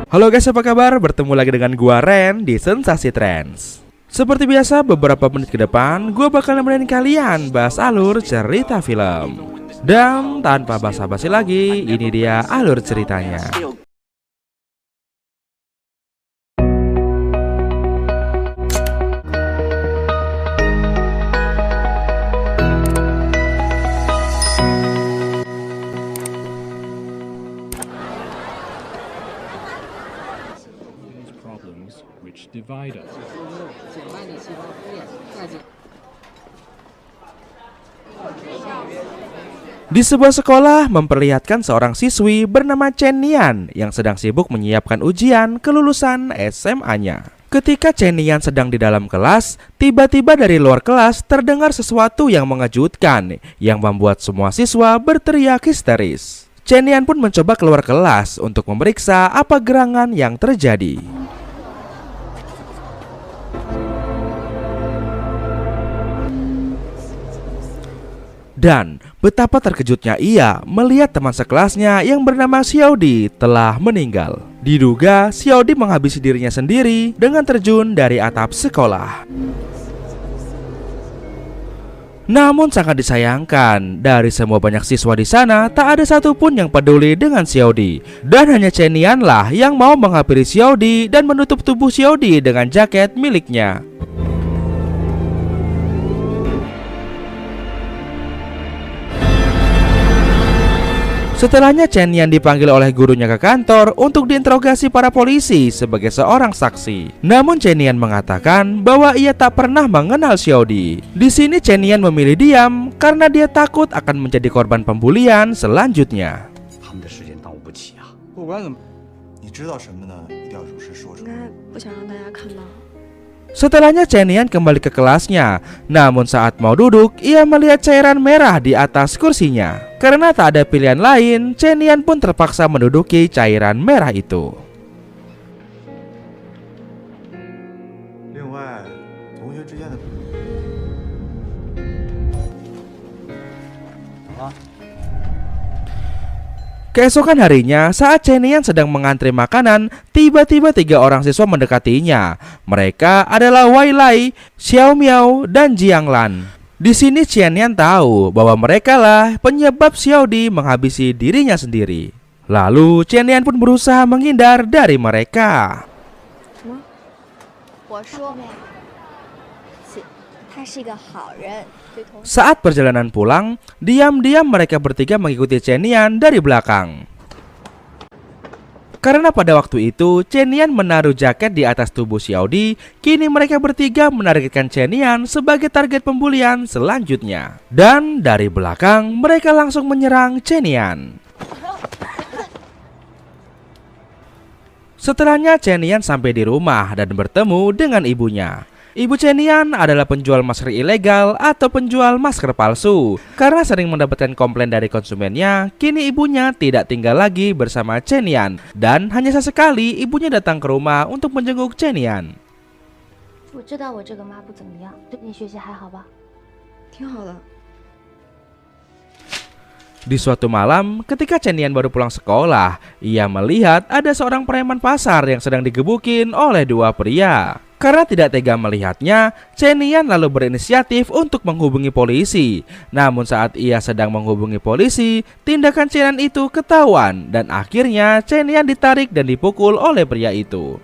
Halo guys, apa kabar? Bertemu lagi dengan gua Ren di Sensasi Trends. Seperti biasa, beberapa menit ke depan gua bakal nemenin kalian bahas alur cerita film. Dan tanpa basa-basi lagi, ini dia alur ceritanya. Which divide us. Di sebuah sekolah memperlihatkan seorang siswi bernama Chen Nian yang sedang sibuk menyiapkan ujian kelulusan SMA-nya. Ketika Chen Nian sedang di dalam kelas, tiba-tiba dari luar kelas terdengar sesuatu yang mengejutkan yang membuat semua siswa berteriak histeris. Chen Nian pun mencoba keluar kelas untuk memeriksa apa gerangan yang terjadi. Dan betapa terkejutnya ia melihat teman sekelasnya yang bernama Xiaodi telah meninggal. Diduga Xiaodi menghabisi dirinya sendiri dengan terjun dari atap sekolah. Namun sangat disayangkan, dari semua banyak siswa di sana tak ada satupun yang peduli dengan Xiaodi. Dan hanya Chen Nian lah yang mau menghampiri Xiaodi dan menutup tubuh Xiaodi dengan jaket miliknya. Setelahnya Chen Nian dipanggil oleh gurunya ke kantor untuk diinterogasi para polisi sebagai seorang saksi. Namun Chen Nian mengatakan bahwa ia tak pernah mengenal Xiaodi. Di sini Chen Nian memilih diam karena dia takut akan menjadi korban pembulian selanjutnya. Setelahnya Chen Nian kembali ke kelasnya. Namun saat mau duduk, ia melihat cairan merah di atas kursinya. Karena tak ada pilihan lain, Chen Nian pun terpaksa menduduki cairan merah itu. Keesokan harinya, saat Chen Nian sedang mengantri makanan, tiba-tiba 3 orang siswa mendekatinya. Mereka adalah Wei Lai, Xiao Miao, dan Jiang Lan. Di sini Chen Nian tahu bahwa mereka lah penyebab Xiaodi menghabisi dirinya sendiri. Lalu Chen Nian pun berusaha menghindar dari mereka. Saat perjalanan pulang, diam-diam mereka bertiga mengikuti Chen Nian dari belakang. Karena pada waktu itu Chen Nian menaruh jaket di atas tubuh Xiaodi, kini mereka bertiga menargetkan Chen Nian sebagai target pembulian selanjutnya. Dan dari belakang mereka langsung menyerang Chen Nian. Setelahnya Chen Nian sampai di rumah dan bertemu dengan ibunya. Ibu Chen Nian adalah penjual masker ilegal atau penjual masker palsu. Karena sering mendapatkan komplain dari konsumennya, kini ibunya tidak tinggal lagi bersama Chen Nian. Dan hanya sesekali ibunya datang ke rumah untuk menjenguk Chen Nian. Di suatu malam, ketika Chen Nian baru pulang sekolah, ia melihat ada seorang preman pasar yang sedang digebukin oleh 2 pria. Karena tidak tega melihatnya, Chen Nian lalu berinisiatif untuk menghubungi polisi. Namun saat ia sedang menghubungi polisi, tindakan Chen Nian itu ketahuan dan akhirnya Chen Nian ditarik dan dipukul oleh pria itu.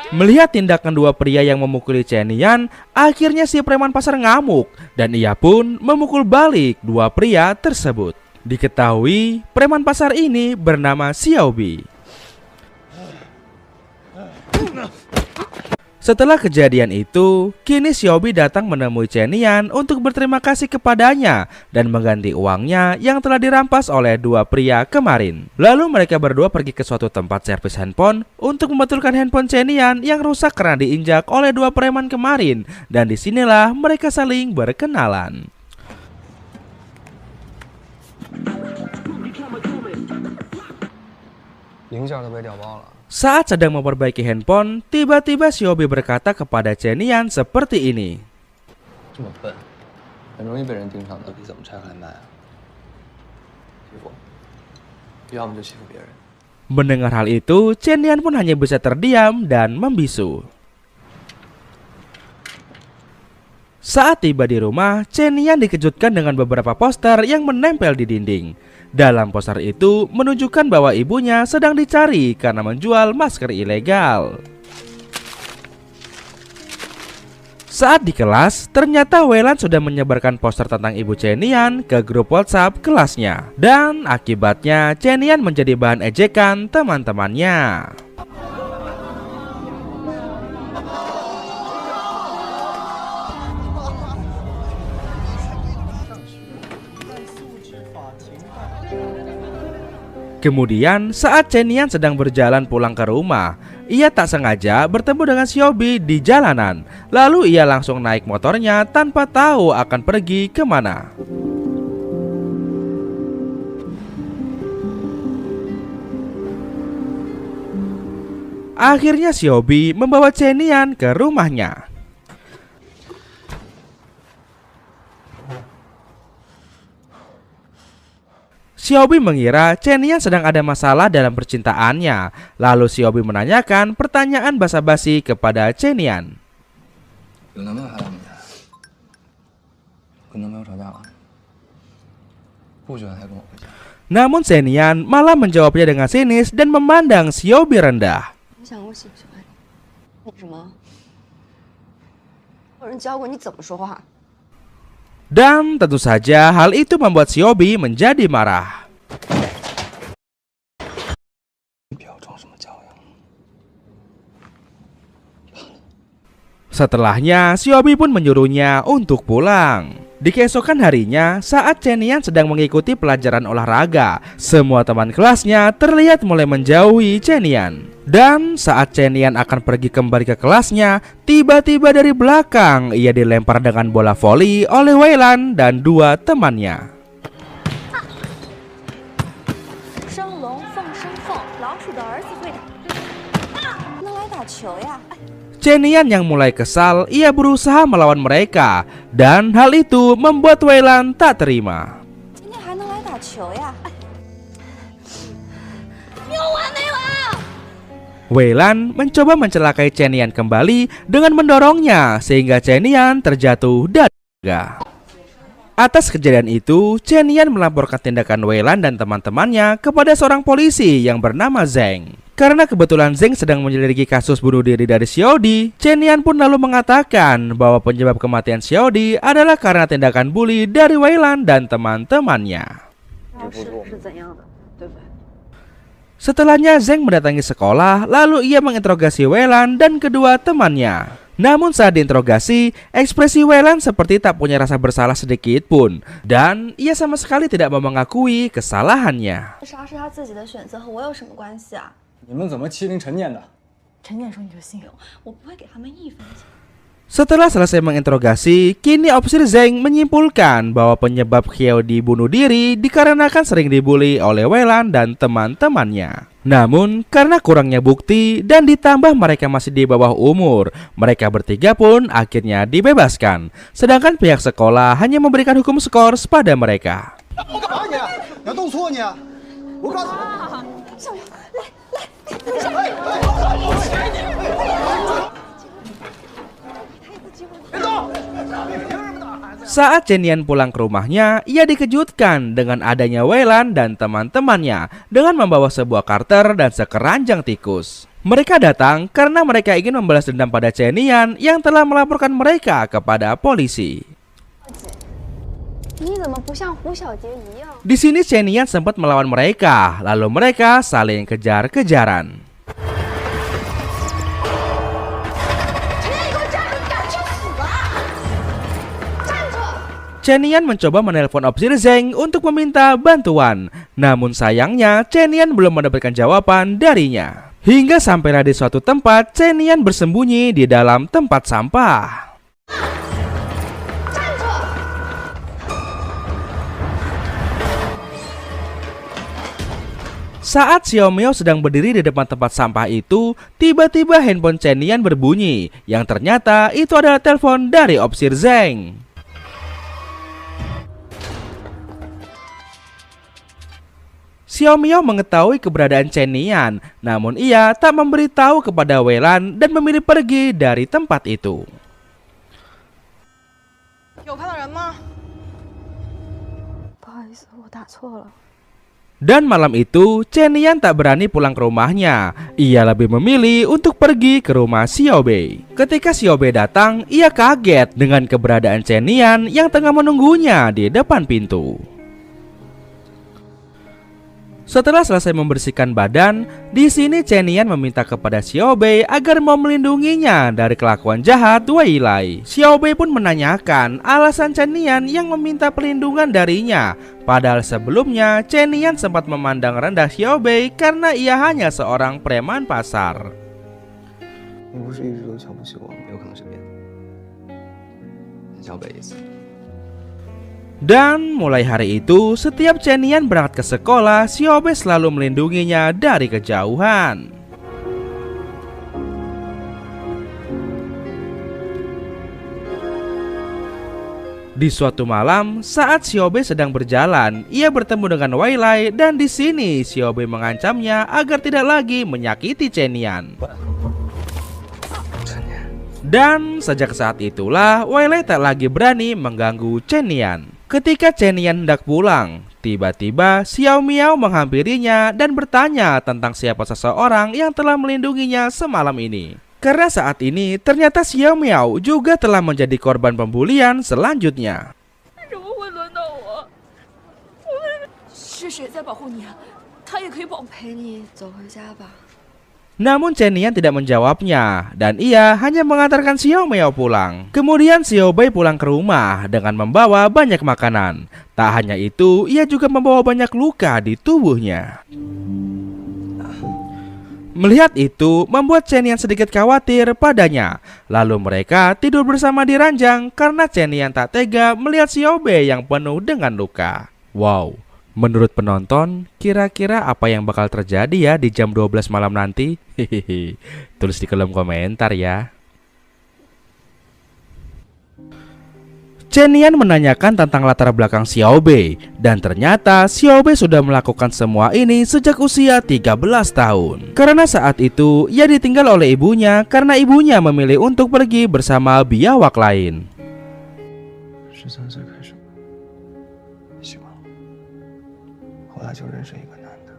Melihat tindakan 2 pria yang memukuli Chen Nian, akhirnya si preman pasar ngamuk dan ia pun memukul balik 2 pria tersebut. Diketahui preman pasar ini bernama Xiaobi. Setelah kejadian itu, kini Xiaobi datang menemui Chen Nian untuk berterima kasih kepadanya dan mengganti uangnya yang telah dirampas oleh 2 pria kemarin. Lalu mereka berdua pergi ke suatu tempat servis handphone untuk membetulkan handphone Chen Nian yang rusak karena diinjak oleh 2 preman kemarin. Dan disinilah mereka saling berkenalan. Saat sedang memperbaiki handphone, tiba-tiba Xiaobi berkata kepada Chen Nian seperti ini. Mendengar hal itu, Chen Nian pun hanya bisa terdiam dan membisu. Saat tiba di rumah, Chen Nian dikejutkan dengan beberapa poster yang menempel di dinding. Dalam poster itu menunjukkan bahwa ibunya sedang dicari karena menjual masker ilegal. Saat di kelas, ternyata Weilan sudah menyebarkan poster tentang ibu Chen Nian ke grup WhatsApp kelasnya. Dan akibatnya Chen Nian menjadi bahan ejekan teman-temannya. Kemudian saat Chen Nian sedang berjalan pulang ke rumah, ia tak sengaja bertemu dengan Xiaobi di jalanan. Lalu ia langsung naik motornya tanpa tahu akan pergi kemana. Akhirnya Xiaobi membawa Chen Nian ke rumahnya. Xiaobi mengira Chen Nian sedang ada masalah dalam percintaannya. Lalu Xiaobi menanyakan pertanyaan basa-basi kepada Chen Nian. Namun Chen Nian malah menjawabnya dengan sinis dan memandang Xiaobi rendah. Dan tentu saja hal itu membuat Xiaobi menjadi marah. Setelahnya, Xiaobi pun menyuruhnya untuk pulang. Di keesokan harinya, saat Chen Nian sedang mengikuti pelajaran olahraga, semua teman kelasnya terlihat mulai menjauhi Chen Nian. Dan saat Chen Nian akan pergi kembali ke kelasnya, tiba-tiba dari belakang ia dilempar dengan bola voli oleh Weilan dan dua temannya. Chen Nian yang mulai kesal, ia berusaha melawan mereka, dan hal itu membuat Weilan tak terima. Weilan mencoba mencelakai Chen Nian kembali dengan mendorongnya sehingga Chen Nian terjatuh dari tangga. Atas kejadian itu, Chen Nian melaporkan tindakan Weilan dan teman-temannya kepada seorang polisi yang bernama Zheng. Karena kebetulan Zheng sedang menyelidiki kasus bunuh diri dari Xiaodi, Chen Nian pun lalu mengatakan bahwa penyebab kematian Xiaodi adalah karena tindakan bully dari Weilan dan teman-temannya. Setelahnya Zheng mendatangi sekolah, lalu ia menginterogasi Weilan dan kedua temannya. Namun saat diinterogasi, ekspresi Weilan seperti tak punya rasa bersalah sedikit pun, dan ia sama sekali tidak mau mengakui kesalahannya. Setelah selesai menginterogasi, kini Opsir Zheng menyimpulkan bahwa penyebab Xiaodi bunuh diri dikarenakan sering dibully oleh Weilan dan teman-temannya. Namun, karena kurangnya bukti dan ditambah mereka masih di bawah umur, mereka bertiga pun akhirnya dibebaskan. Sedangkan pihak sekolah hanya memberikan hukum skors pada mereka. Saat Chen Nian pulang ke rumahnya, ia dikejutkan dengan adanya Weilan dan teman-temannya dengan membawa sebuah karter dan sekeranjang tikus. Mereka datang karena mereka ingin membalas dendam pada Chen Nian yang telah melaporkan mereka kepada polisi. Di sini Chen Nian sempat melawan mereka, lalu mereka saling kejar-kejaran. Chen Nian mencoba menelpon Opsir Zheng untuk meminta bantuan. Namun sayangnya Chen Nian belum mendapatkan jawaban darinya. Hingga sampailah di suatu tempat, Chen Nian bersembunyi di dalam tempat sampah. Saat Xiaomio sedang berdiri di depan tempat sampah itu, tiba-tiba handphone Chen Nian berbunyi, yang ternyata itu adalah telepon dari Opsir Zheng. Xiao Miao mengetahui keberadaan Chen Nian, namun ia tak memberitahu kepada Weilan dan memilih pergi dari tempat itu. 有看到人吗？ 不好意思，我打错了。 Dan malam itu, Chen Nian tak berani pulang ke rumahnya. Ia lebih memilih untuk pergi ke rumah Xiao Bei. Ketika Xiao Bei datang, ia kaget dengan keberadaan Chen Nian yang tengah menunggunya di depan pintu. Setelah selesai membersihkan badan, di sini Chen Nian meminta kepada Xiao Bei agar mau melindunginya dari kelakuan jahat Wei Lai. Xiao Bei pun menanyakan alasan Chen Nian yang meminta perlindungan darinya. Padahal sebelumnya Chen Nian sempat memandang rendah Xiao Bei karena ia hanya seorang preman pasar. 你不是一直都瞧不起我吗？有可能是别的。小北意思。 Dan mulai hari itu, setiap Chen Nian berangkat ke sekolah, Xiao Bei selalu melindunginya dari kejauhan. Di suatu malam, saat Xiao Bei sedang berjalan, ia bertemu dengan Wei Lai dan di sini Xiao Bei mengancamnya agar tidak lagi menyakiti Chen Nian. Dan sejak saat itulah, Wei Lai tak lagi berani mengganggu Chen Nian. Ketika Chen Nian hendak pulang, tiba-tiba Xiao Miao menghampirinya dan bertanya tentang siapa seseorang yang telah melindunginya semalam ini. Karena saat ini ternyata Xiao Miao juga telah menjadi korban pembulian selanjutnya. 为什么会轮到我？是谁在保护你啊？他也可以保护。陪你走回家吧。 Namun Chen Nian tidak menjawabnya dan ia hanya mengantarkan Xiao Miao pulang. Kemudian Xiao Bei pulang ke rumah dengan membawa banyak makanan. Tak hanya itu, ia juga membawa banyak luka di tubuhnya. Melihat itu membuat Chen Nian sedikit khawatir padanya. Lalu mereka tidur bersama di ranjang karena Chen Nian tak tega melihat Xiao Bei yang penuh dengan luka. Wow. Menurut penonton, kira-kira apa yang bakal terjadi ya di jam 12 malam nanti? Hehehe, tulis di kolom komentar ya. Chen Nian menanyakan tentang latar belakang Xiao Bei, dan ternyata Xiao Bei sudah melakukan semua ini sejak usia 13 tahun. Karena saat itu ia ditinggal oleh ibunya karena ibunya memilih untuk pergi bersama biawak lain. 13岁开始，喜欢我，后来就认识一个男的。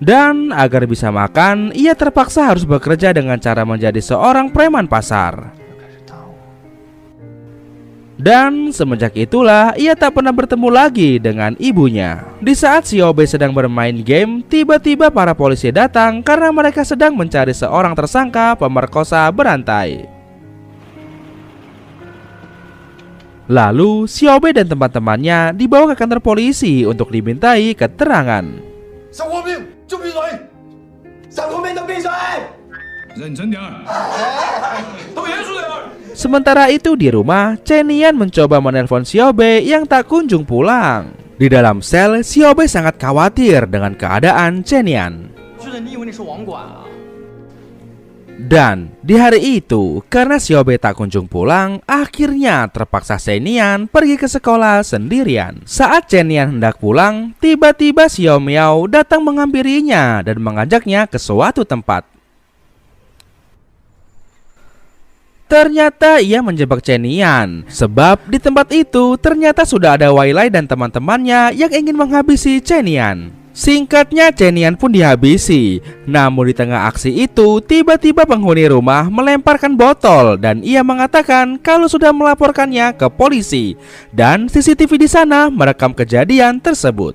Dan agar bisa makan, ia terpaksa harus bekerja dengan cara menjadi seorang preman pasar. 就开始打我。 Dan semenjak itulah ia tak pernah bertemu lagi dengan ibunya. Di saat Xiao Bei sedang bermain game, tiba-tiba para polisi datang karena mereka sedang mencari seorang tersangka pemerkosa berantai. Lalu Xiao Bei dan teman-temannya dibawa ke kantor polisi untuk dimintai keterangan. 想活命就闭嘴，想活命就闭嘴。认真点儿。都严肃点儿。 Sementara itu di rumah, Chen Nian mencoba menelpon Xiao Bei yang tak kunjung pulang. Di dalam sel, Xiao Bei sangat khawatir dengan keadaan Chen Nian. 是的，你以为你是网管啊？ Dan di hari itu, karena Xiao Bei tak kunjung pulang, akhirnya terpaksa Chen Nian pergi ke sekolah sendirian. Saat Chen Nian hendak pulang, tiba-tiba Xiao Miao datang menghampirinya dan mengajaknya ke suatu tempat. Ternyata ia menjebak Chen Nian, sebab di tempat itu ternyata sudah ada Wei Lai dan teman-temannya yang ingin menghabisi Chen Nian. Singkatnya Chen Nian pun dihabisi. Namun di tengah aksi itu tiba-tiba penghuni rumah melemparkan botol dan ia mengatakan kalau sudah melaporkannya ke polisi. Dan CCTV di sana merekam kejadian tersebut.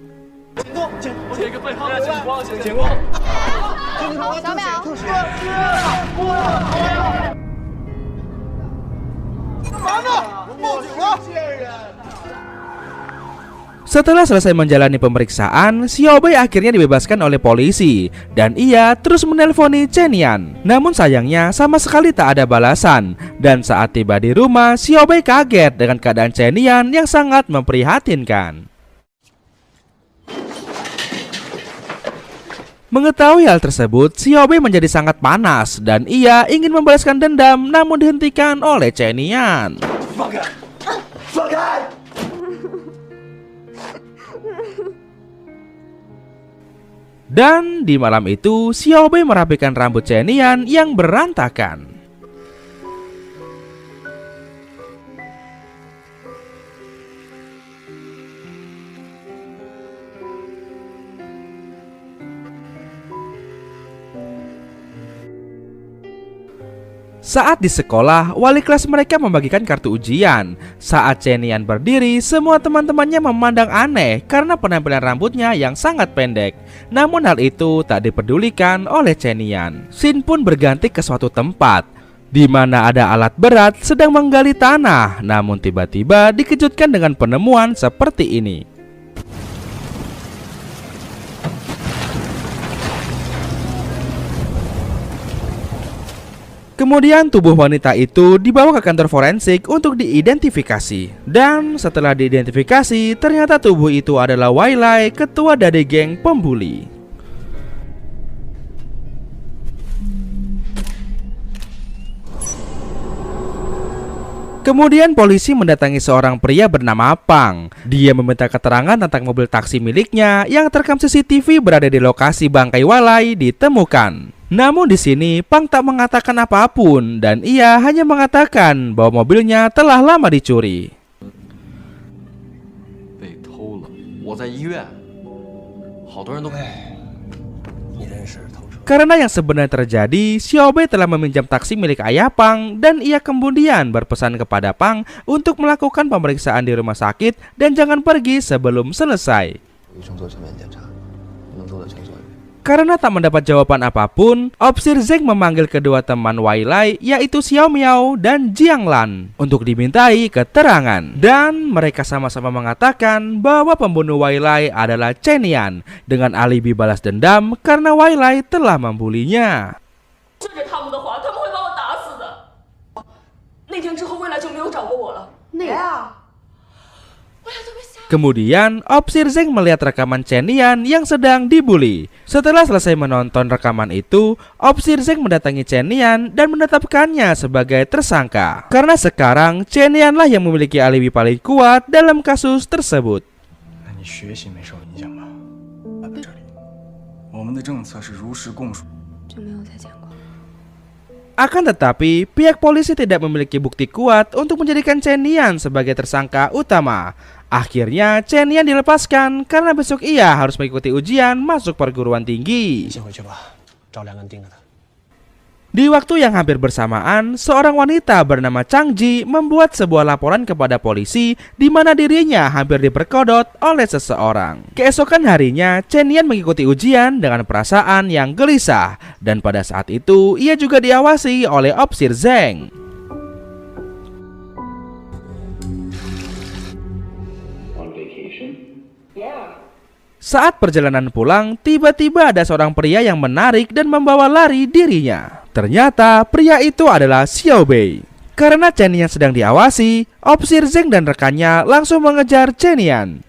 小淼， Setelah selesai menjalani pemeriksaan, Xiao Bei akhirnya dibebaskan oleh polisi dan ia terus menelponi Chen Nian. Namun sayangnya sama sekali tak ada balasan. Dan saat tiba di rumah, Xiao Bei kaget dengan keadaan Chen Nian yang sangat memprihatinkan. Mengetahui hal tersebut, Xiao Bei menjadi sangat panas dan ia ingin membalaskan dendam namun dihentikan oleh Chen Nian. 放开！放开！ Dan di malam itu, Xiaobei merapikan rambut Chen Nian yang berantakan. Saat di sekolah, wali kelas mereka membagikan kartu ujian. Saat Chen Nian berdiri, semua teman-temannya memandang aneh karena penampilan rambutnya yang sangat pendek. Namun hal itu tak dipedulikan oleh Chen Nian. Xin pun berganti ke suatu tempat di mana ada alat berat sedang menggali tanah. Namun tiba-tiba dikejutkan dengan penemuan seperti ini. Kemudian tubuh wanita itu dibawa ke kantor forensik untuk diidentifikasi. Dan setelah diidentifikasi, ternyata tubuh itu adalah Wai Lai, ketua dari geng pembuli. Kemudian polisi mendatangi seorang pria bernama Pang. Dia meminta keterangan tentang mobil taksi miliknya yang terekam CCTV berada di lokasi bangkai Wai Lai ditemukan. Namun di sini Pang tak mengatakan apapun dan ia hanya mengatakan bahwa mobilnya telah lama dicuri. 被偷了，我在医院，好多人都。 Karena yang sebenarnya terjadi, Xiaobei telah meminjam taksi milik ayah Pang dan ia kemudian berpesan kepada Pang untuk melakukan pemeriksaan di rumah sakit dan jangan pergi sebelum selesai. Karena tak mendapat jawaban apapun, Opsir Zeng memanggil kedua teman Wai Lai yaitu Xiao Miao dan Jiang Lan untuk dimintai keterangan. Dan mereka sama-sama mengatakan bahwa pembunuh Wai Lai adalah Chen Nian dengan alibi balas dendam karena Wai Lai telah membulinya. 顺着他们的话，他们会把我打死的。那天之后，未来就没有找过我了。哪啊？ 未来都被吓。 Kemudian, Opsir Zeng melihat rekaman Chen Nian yang sedang dibully. Setelah selesai menonton rekaman itu, Opsir Zeng mendatangi Chen Nian dan menetapkannya sebagai tersangka. Karena sekarang, Chen Nian lah yang memiliki alibi paling kuat dalam kasus tersebut. 那你学习没受影响吧？在这里，我们的政策是如实供述。 就没有再见过。 Akan tetapi, pihak polisi tidak memiliki bukti kuat untuk menjadikan Chen Nian sebagai tersangka utama. Akhirnya, Chen Nian dilepaskan karena besok ia harus mengikuti ujian masuk perguruan tinggi. 先回去吧，赵良恩盯着他。 Di waktu yang hampir bersamaan, seorang wanita bernama Chang Ji membuat sebuah laporan kepada polisi di mana dirinya hampir diperkodok oleh seseorang. Keesokan harinya, Chen Nian mengikuti ujian dengan perasaan yang gelisah dan pada saat itu ia juga diawasi oleh Opsir Zeng. Saat perjalanan pulang, tiba-tiba ada seorang pria yang menarik dan membawa lari dirinya. Ternyata pria itu adalah Xiaobei. Karena Chen Nian sedang diawasi, Opsir Zeng dan rekannya langsung mengejar Chen Nian.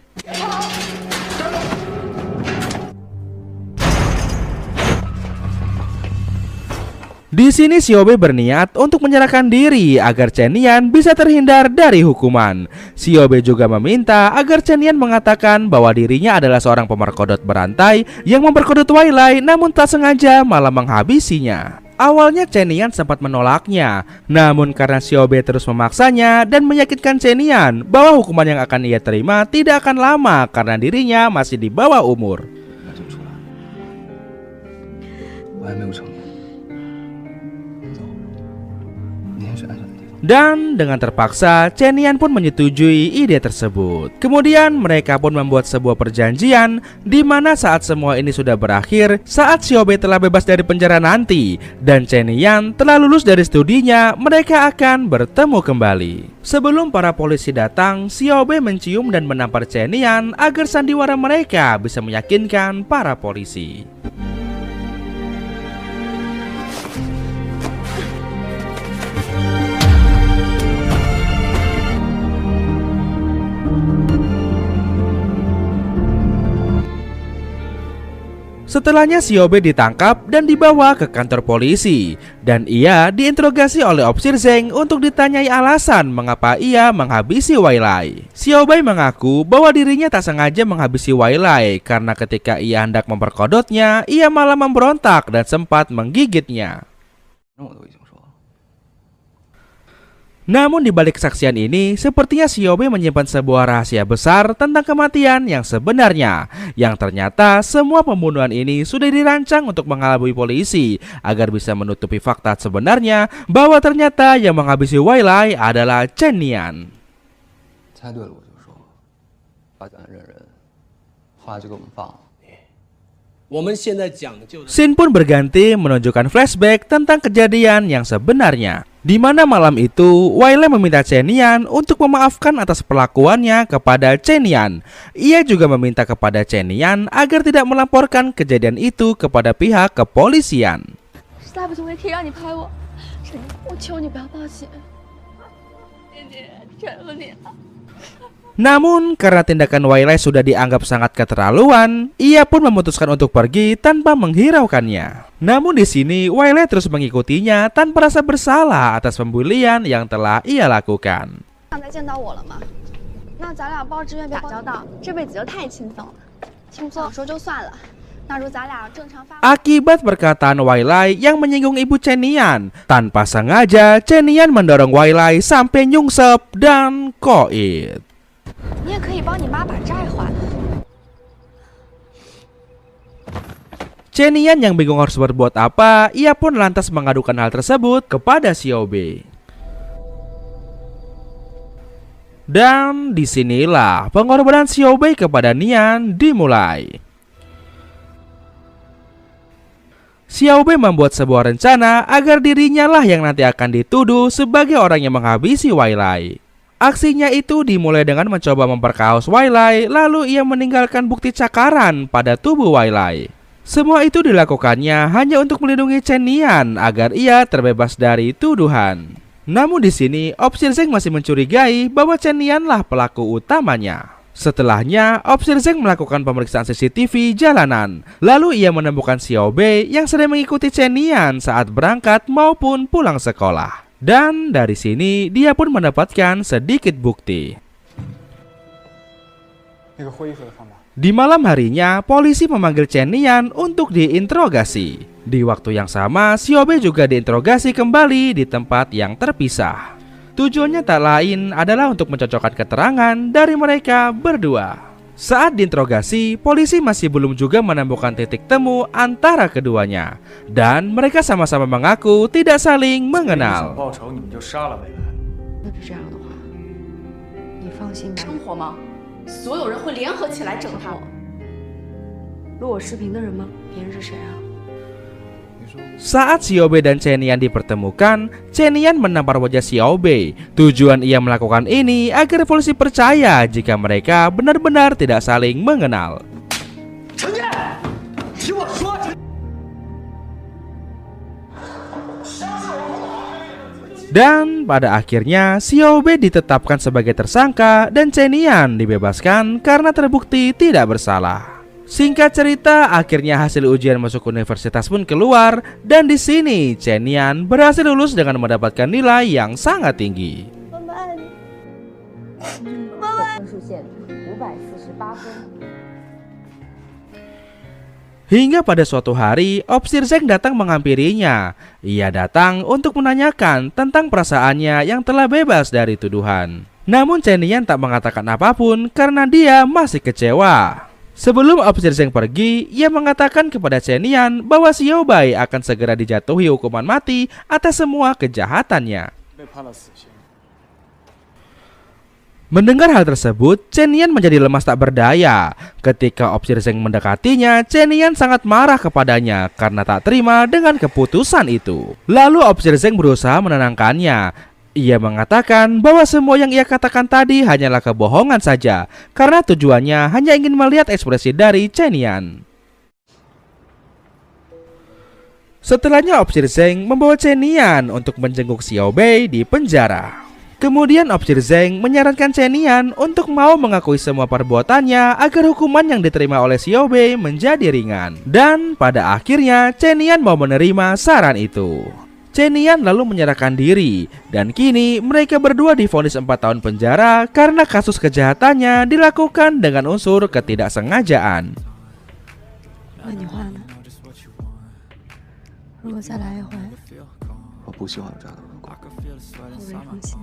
Di sini Xiaobei berniat untuk menyerahkan diri agar Chen Nian bisa terhindar dari hukuman. Xiaobei juga meminta agar Chen Nian mengatakan bahwa dirinya adalah seorang pemerkodok berantai yang memperkodok Wai Lai namun tak sengaja malah menghabisinya. Awalnya Chen Nian sempat menolaknya, namun karena Xiaobei terus memaksanya dan meyakinkan Chen Nian bahwa hukuman yang akan ia terima tidak akan lama karena dirinya masih di bawah umur. 那就出来，我还没有成功。走，你先去安全的地方。 Dan dengan terpaksa, Chen Nian pun menyetujui ide tersebut. Kemudian mereka pun membuat sebuah perjanjian di mana saat semua ini sudah berakhir, saat Xiaobei telah bebas dari penjara nanti dan Chen Nian telah lulus dari studinya, mereka akan bertemu kembali. Sebelum para polisi datang, Xiaobei mencium dan menampar Chen Nian agar sandiwara mereka bisa meyakinkan para polisi. Setelahnya Xiaobei ditangkap dan dibawa ke kantor polisi, dan ia diinterogasi oleh Opsir Zeng untuk ditanyai alasan mengapa ia menghabisi Wailai. Xiaobei mengaku bahwa dirinya tak sengaja menghabisi Wailai karena ketika ia hendak memperkodotnya, ia malah memberontak dan sempat menggigitnya. 那我都已经说了。 Namun di balik kesaksian ini, sepertinya Xiaobei menyimpan sebuah rahasia besar tentang kematian yang sebenarnya, yang ternyata semua pembunuhan ini sudah dirancang untuk mengelabui polisi agar bisa menutupi fakta sebenarnya bahwa ternyata yang menghabisi Wailai adalah Chen Nian. 猜对了我就说，把咱认人，后来就给我们放了。 我们现在讲究的 Scene pun berganti menunjukkan flashback tentang kejadian yang sebenarnya, di mana malam itu Wailai meminta Chen Nian untuk memaafkan atas perlakuannya kepada Chen Nian. Ia juga meminta kepada Chen Nian agar tidak melaporkan kejadian itu kepada pihak kepolisian. 实在不行我也可以让你拍我，沈宁，我求你不要报警，姐姐，求你了。 Namun karena tindakan Wailai sudah dianggap sangat keterlaluan, ia pun memutuskan untuk pergi tanpa menghiraukannya. Namun di sini Wailai terus mengikutinya tanpa rasa bersalah atas pembulian yang telah ia lakukan. 刚才见到我了吗？那咱俩报志愿别打交道，这辈子就太轻松了。轻松说就算了，那如咱俩正常发。 Akibat perkataan Wailai yang menyinggung ibu Chen Nian, tanpa sengaja Chen Nian mendorong Wailai sampai nyungsep dan koit. 你也可以帮你妈把债还了。 Chen Nian yang bingung harus berbuat apa, ia pun lantas mengadukan hal tersebut kepada Xiaobei. Dan disinilah pengorbanan Xiaobei kepada Nian dimulai. Xiaobei membuat sebuah rencana agar dirinya lah yang nanti akan dituduh sebagai orang yang menghabisi Wailai. Aksinya itu dimulai dengan mencoba memperkaos Wailai, lalu ia meninggalkan bukti cakaran pada tubuh Wailai. Semua itu dilakukannya hanya untuk melindungi Chen Nian agar ia terbebas dari tuduhan. Namun di sini Opsir Zeng masih mencurigai bahwa Chen Nian lah pelaku utamanya. Setelahnya, Opsir Zeng melakukan pemeriksaan CCTV jalanan. Lalu ia menemukan Xiaobei yang sedang mengikuti Chen Nian saat berangkat maupun pulang sekolah. Dan dari sini dia pun mendapatkan sedikit bukti. 那个会议室的方法。 Di malam harinya, polisi memanggil Chen Nian untuk diinterogasi. Di waktu yang sama, Xiaobei juga diinterogasi kembali di tempat yang terpisah. Tujuannya tak lain adalah untuk mencocokkan keterangan dari mereka berdua. Saat diinterogasi, polisi masih belum juga menemukan titik temu antara keduanya. Dan mereka sama-sama mengaku tidak saling mengenal. 报仇你们就杀了未来。要是这样的话，你放心吧。生活吗？所有人会联合起来整他。录我视频的人吗？别人是谁啊？ Saat Xiaobei dan Chen Nian dipertemukan, Chen Nian menampar wajah Xiaobei. Tujuan ia melakukan ini agar polisi percaya jika mereka benar-benar tidak saling mengenal. Dan pada akhirnya Xiaobei ditetapkan sebagai tersangka dan Chen Nian dibebaskan karena terbukti tidak bersalah. Singkat cerita, akhirnya hasil ujian masuk universitas pun keluar dan di sini Chen Nian berhasil lulus dengan mendapatkan nilai yang sangat tinggi. Hingga pada suatu hari, Opsir Zeng datang menghampirinya. Ia datang untuk menanyakan tentang perasaannya yang telah bebas dari tuduhan. Namun Chen Nian tak mengatakan apapun karena dia masih kecewa. Sebelum Opsir Zeng pergi, ia mengatakan kepada Chen Nian bahwa Xiaobei akan segera dijatuhi hukuman mati atas semua kejahatannya. Mendengar hal tersebut, Chen Nian menjadi lemas tak berdaya. Ketika Opsir Zeng mendekatinya, Chen Nian sangat marah kepadanya karena tak terima dengan keputusan itu. Lalu Opsir Zeng berusaha menenangkannya. Ia mengatakan bahwa semua yang ia katakan tadi hanyalah kebohongan saja, karena tujuannya hanya ingin melihat ekspresi dari Chen Nian. Setelahnya Opsir Zeng membawa Chen Nian untuk menjenguk Xiaobei di penjara. Kemudian Opsir Zeng menyarankan Chenian untuk mau mengakui semua perbuatannya agar hukuman yang diterima oleh Xiaobei menjadi ringan. Dan pada akhirnya Chenian mau menerima saran itu. Chenian lalu menyerahkan diri dan kini mereka berdua divonis 4 tahun penjara karena kasus kejahatannya dilakukan dengan unsur ketidaksengajaan. 那你画呢？如果再来一回，我不希望有这样的如果。我会放心。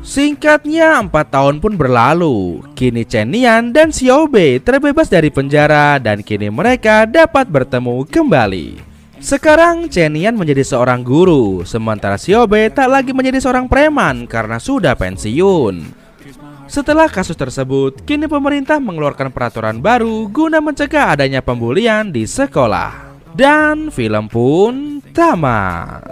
Singkatnya 4 tahun pun berlalu. Kini Chenian dan Xiaobei terbebas dari penjara dan kini mereka dapat bertemu kembali. Sekarang Chenian menjadi seorang guru, sementara Xiaobei tak lagi menjadi seorang preman karena sudah pensiun. Setelah kasus tersebut, kini pemerintah mengeluarkan peraturan baru guna mencegah adanya pembulian di sekolah. Dan film pun tamat.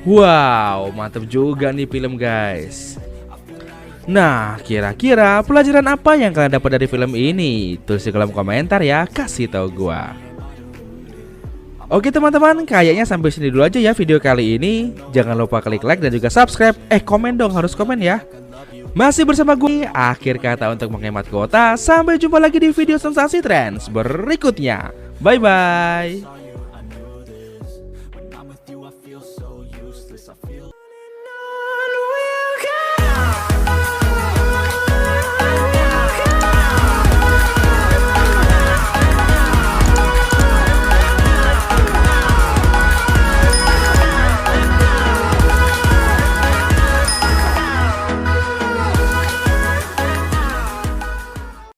Wow, mantap juga nih film guys. Nah, kira-kira pelajaran apa yang kalian dapat dari film ini? Tulis di kolom komentar ya, kasih tahu gua. Oke teman-teman, kayaknya sampai sini dulu aja ya video kali ini. Jangan lupa klik like dan juga subscribe. Komen dong, harus komen ya. Masih bersama gue, akhir kata untuk menghemat kuota. Sampai jumpa lagi di video sensasi trends berikutnya. Bye-bye.